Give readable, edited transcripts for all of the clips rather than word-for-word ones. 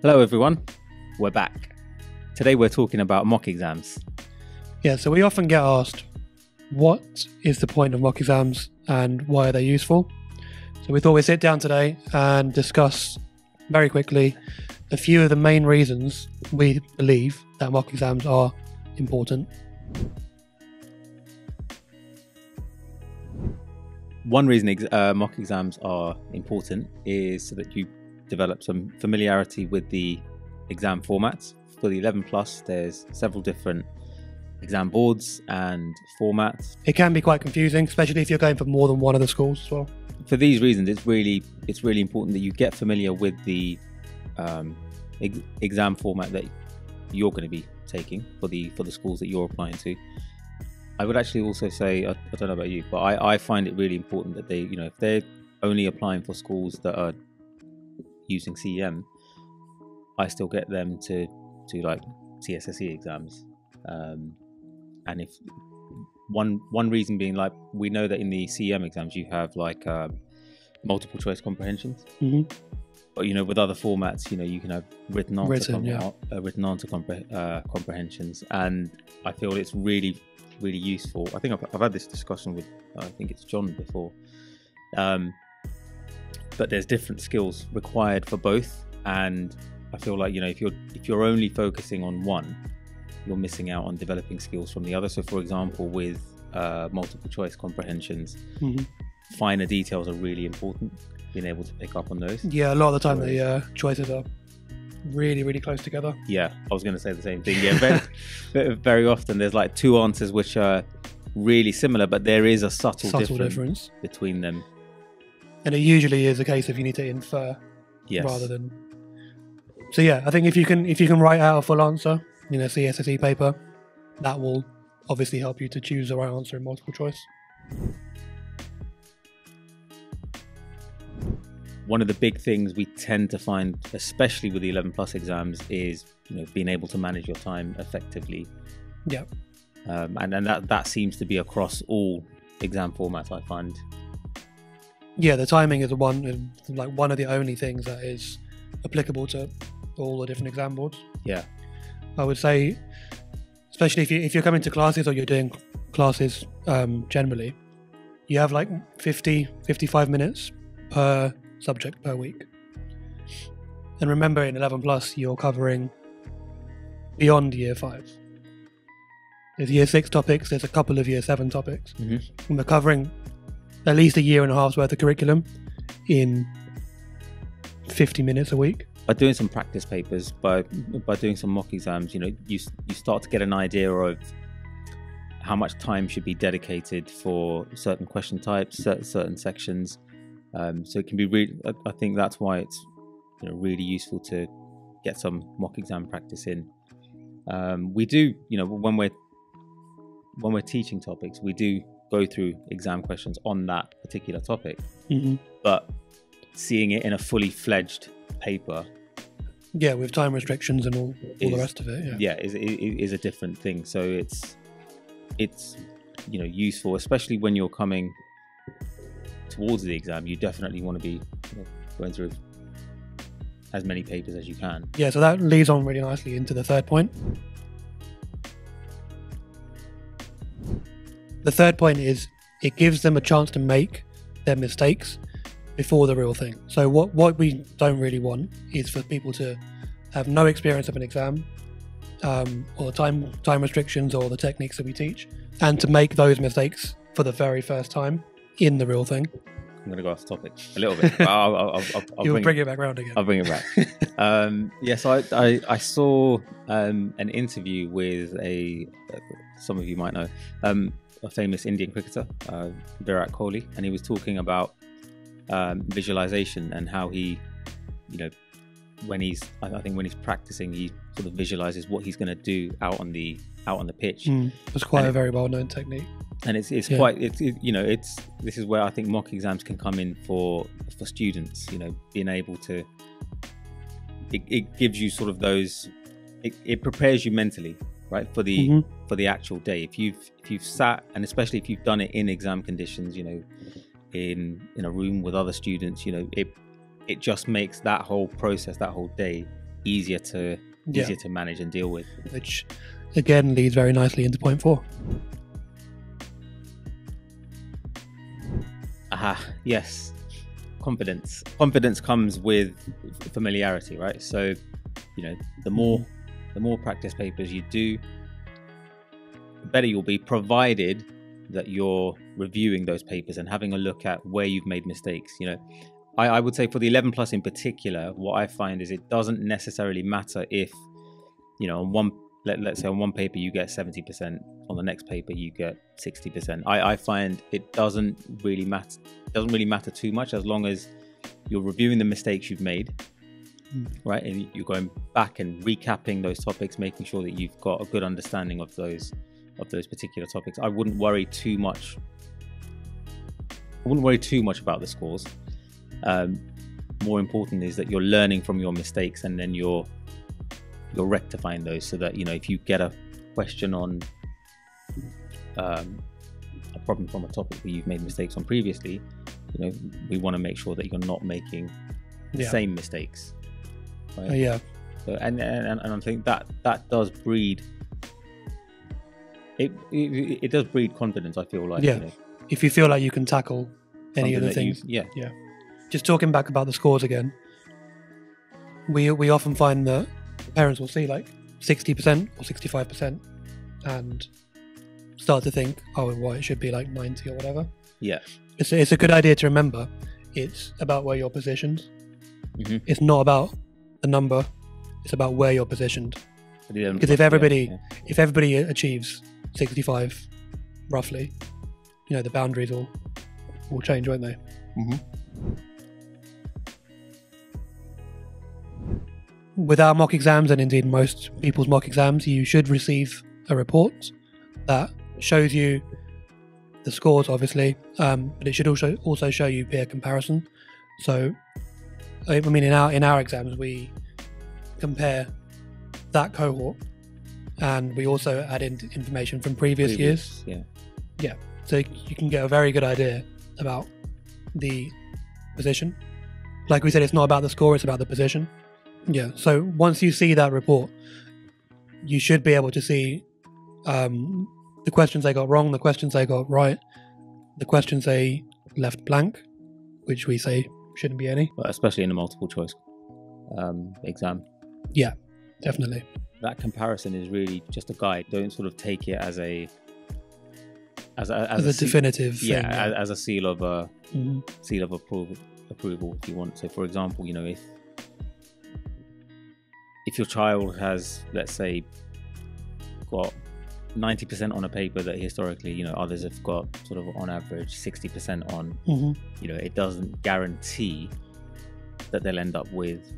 Hello everyone, we're back. Today we're talking about mock exams. Yeah, so we often get asked, what is the point of mock exams and why are they useful? So we thought we'd sit down today and discuss very quickly a few of the main reasons we believe that mock exams are important. One reason mock exams are important is so that you develop some familiarity with the exam formats. For the 11 plus, there's several different exam boards and formats. It can be quite confusing, especially if you're going for more than one of the schools as well. For these reasons, it's really important that you get familiar with the exam format that you're going to be taking for the schools that you're applying to. I would actually also say, I don't know about you, but I find it really important that they, if they're only applying for schools that are using CEM, I still get them to like CSSE exams. And if one reason being, like, we know that in the CEM exams you have like multiple choice comprehensions. Mm-hmm. But with other formats, you can have written answer comprehensions, and I feel it's really useful. I think I've had this discussion with I think it's John before. But there's different skills required for both, and I feel like if you're only focusing on one, you're missing out on developing skills from the other. So for example, with multiple choice comprehensions, Mm-hmm. finer details are really important, being able to pick up on those. Yeah, a lot of the time the choices are really close together. Yeah, I was going to say the same thing. Yeah, very often there's like two answers which are really similar, but there is a subtle difference between them. And it usually is a case of you need to infer rather than. So yeah, I think if you can write out a full answer in a CSSE paper, that will obviously help you to choose the right answer in multiple choice. One of the big things we tend to find, especially with the 11 plus exams, is being able to manage your time effectively. Yeah. And that seems to be across all exam formats, I find. Yeah, the timing is one of the only things that is applicable to all the different exam boards. Yeah. I would say, especially if you're coming to classes or you're doing classes generally, you have like 55 minutes per subject per week. And remember, in 11 plus, you're covering beyond year 5. There's year 6 topics, there's a couple of year 7 topics. Mm-hmm. And we're covering at least a year and a half's worth of curriculum in 50 minutes a week. By doing some practice papers, by doing some mock exams, you start to get an idea of how much time should be dedicated for certain question types, certain sections. So it can be really, I think that's why it's really useful to get some mock exam practice in. We do, when we're teaching topics, we do go through exam questions on that particular topic. Mm-hmm. But seeing it in a fully fledged paper, with time restrictions and all the rest of it, is a different thing. So it's useful, especially when you're coming towards the exam. You definitely want to be going through as many papers as you can. Yeah, so that leads on really nicely into the third point. The third point is it gives them a chance to make their mistakes before the real thing. So what we don't really want is for people to have no experience of an exam, or time restrictions or the techniques that we teach, and to make those mistakes for the very first time in the real thing. I'm going to go off topic a little bit. I'll You'll bring it back around again. I'll bring it back. So I saw an interview with some of you might know, a famous Indian cricketer, Virat Kohli, and he was talking about visualization and how he, when he's practicing, he sort of visualizes what he's going to do out on the pitch. It's quite a very well known technique. And this is where I think mock exams can come in for students. Being able to, it gives you sort of those, it prepares you mentally, right, for the actual day. If you've sat, and especially if you've done it in exam conditions, in a room with other students, it just makes that whole process, that whole day easier to manage and deal with. Which again leads very nicely into point 4. Yes. Confidence comes with familiarity, right? So, the more practice papers you do, the better you'll be, provided that you're reviewing those papers and having a look at where you've made mistakes. I would say for the 11 plus in particular, what I find is it doesn't necessarily matter if, let's say on one paper you get 70%, on the next paper you get 60%. I find it doesn't really matter too much, as long as you're reviewing the mistakes you've made, right? And you're going back and recapping those topics, making sure that you've got a good understanding of those particular topics. I wouldn't worry too much about the scores. More important is that you're learning from your mistakes, and then you're rectifying those, so that if you get a question on a problem from a topic that you've made mistakes on previously, we want to make sure that you're not making the same mistakes, right? So, and I think that does breed it does breed confidence, I feel like. If you feel like you can tackle any of the things. Just talking back about the scores again, we often find that parents will see like 60% or 65% and start to think, it should be like 90 or whatever. It's a good idea to remember it's about where you're positioned. It's not about the number, it's about where you're positioned. Because if everybody achieves 65 roughly, the boundaries will change, won't they? With our mock exams, and indeed most people's mock exams, you should receive a report that shows you the scores, obviously, but it should also show you peer comparison. So, in our exams, we compare that cohort, and we also add in information from previous years. So you can get a very good idea about the position. Like we said, it's not about the score, it's about the position. So once you see that report, you should be able to see the questions they got wrong, the questions they got right, the questions they left blank, which we say shouldn't be any. But especially in a multiple choice exam. Yeah, definitely. That comparison is really just a guide. Don't sort of take it as a definitive thing. As a seal of approval, if you want. So, for example, if your child has, let's say, got 90% on a paper that historically, others have got sort of on average 60% on, it doesn't guarantee that they'll end up with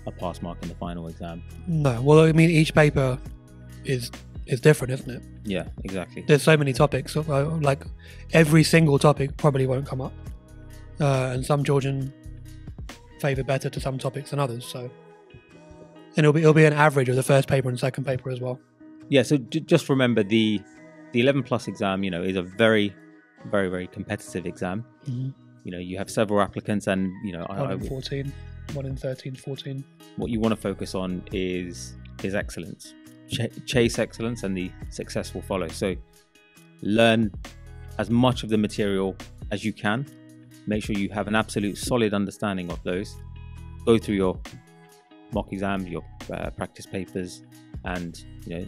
a pass mark in the final exam. No, well, each paper is different, isn't it? Yeah, exactly. There's so many topics, like every single topic probably won't come up, and some children favour better to some topics than others. So, and it'll be an average of the first paper and second paper as well. Yeah. So just remember the 11 plus exam, is a very, very, very competitive exam. You have several applicants, and 1 in 14, 1 in 13, 14. What you want to focus on is excellence. Chase excellence, and the success will follow. So learn as much of the material as you can. Make sure you have an absolute solid understanding of those. Go through your mock exam, your practice papers, and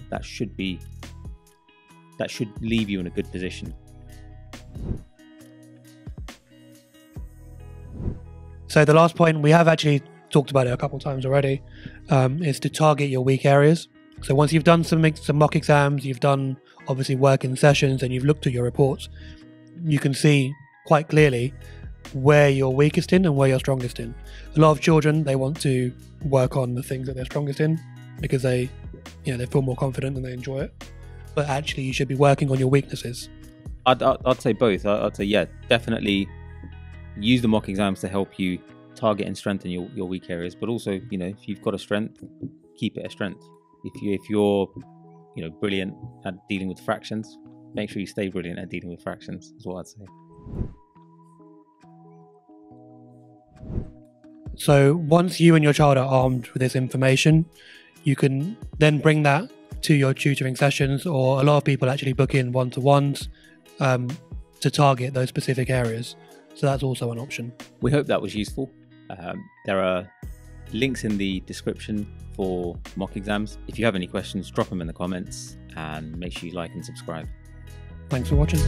that should leave you in a good position. So the last point, we have actually talked about it a couple of times already, is to target your weak areas. So once you've done some mock exams, you've done obviously work in sessions, and you've looked at your reports, you can see quite clearly where you're weakest in and where you're strongest in. A lot of children, they want to work on the things that they're strongest in because they feel more confident and they enjoy it. But actually, you should be working on your weaknesses. I'd say both. I'd say, definitely use the mock exams to help you target and strengthen your weak areas. But also, if you've got a strength, keep it a strength. If you're brilliant at dealing with fractions, make sure you stay brilliant at dealing with fractions, is what I'd say. So once you and your child are armed with this information, you can then bring that to your tutoring sessions, or a lot of people actually book in one-to-ones to target those specific areas. So that's also an option. We hope that was useful. There are links in the description for mock exams. If you have any questions, drop them in the comments, and make sure you like and subscribe. Thanks for watching.